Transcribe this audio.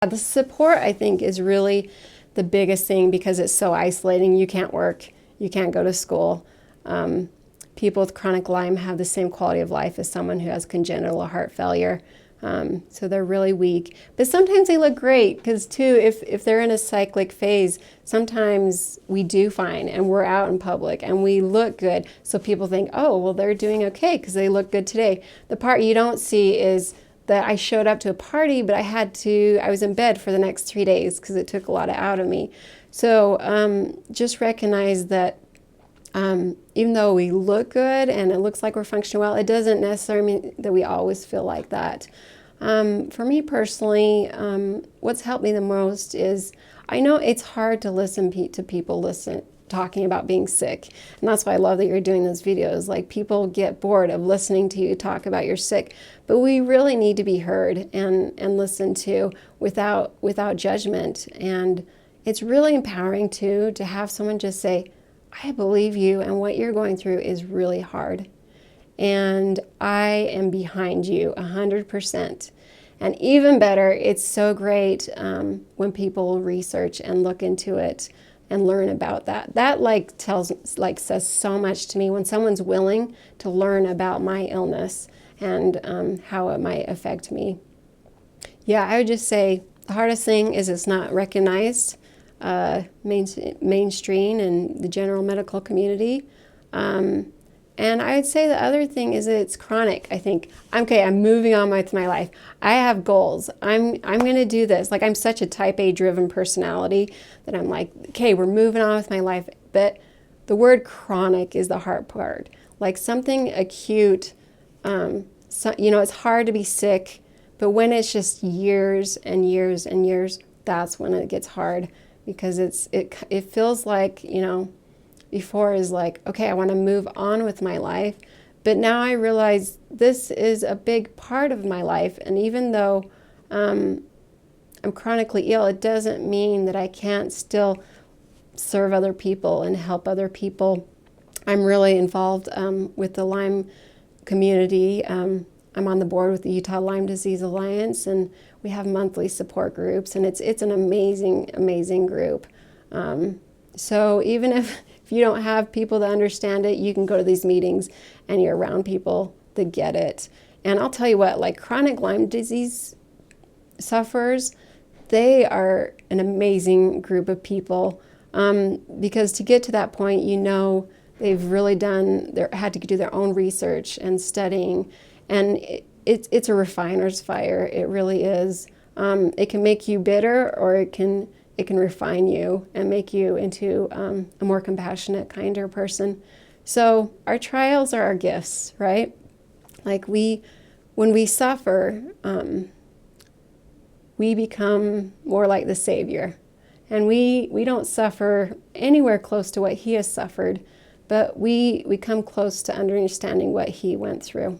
The support, I think, is really the biggest thing because it's so isolating. You can't work, you can't go to school. People with chronic Lyme have the same quality of life as someone who has congenital heart failure. So they're really weak. But sometimes they look great because, too, if they're in a cyclic phase, sometimes we do fine and we're out in public and we look good. So people think, oh, well, they're doing okay because they look good today. The part you don't see is that I showed up to a party, but I was in bed for the next 3 days because it took a lot out of me. So just recognize that even though we look good and it looks like we're functioning well, it doesn't necessarily mean that we always feel like that. For me personally, what's helped me the most is I know it's hard to listen to people talking about being sick. And that's why I love that you're doing those videos. Like, people get bored of listening to you talk about you're sick, but we really need to be heard and listened to without judgment. And it's really empowering too to have someone just say, I believe you and what you're going through is really hard. And I am behind you 100%. And even better, it's so great when people research and look into it and learn about that. That says so much to me when someone's willing to learn about my illness and how it might affect me. Yeah, I would just say the hardest thing is it's not recognized mainstream and the general medical community. And I would say the other thing is that it's chronic. I think, okay, I'm moving on with my life. I have goals. I'm going to do this. Like, I'm such a type A driven personality that I'm like, okay, we're moving on with my life. But the word chronic is the hard part. Like, something acute, it's hard to be sick, but when it's just years and years and years, that's when it gets hard because it feels like, before is like, okay, I want to move on with my life. But now I realize this is a big part of my life. And even though I'm chronically ill, it doesn't mean that I can't still serve other people and help other people. I'm really involved with the Lyme community. I'm on the board with the Utah Lyme Disease Alliance, and we have monthly support groups, and it's an amazing, amazing group. So even if you don't have people that understand it, you can go to these meetings and you're around people that get it. And I'll tell you what, like, chronic Lyme disease sufferers, they are an amazing group of people because to get to that point, they've really had to do their own research and studying, and it's a refiner's fire. It really is. It can make you bitter, or it can refine you and make you into a more compassionate, kinder person. So our trials are our gifts, right? Like, when we suffer, we become more like the Savior. And we don't suffer anywhere close to what He has suffered, but we come close to understanding what He went through.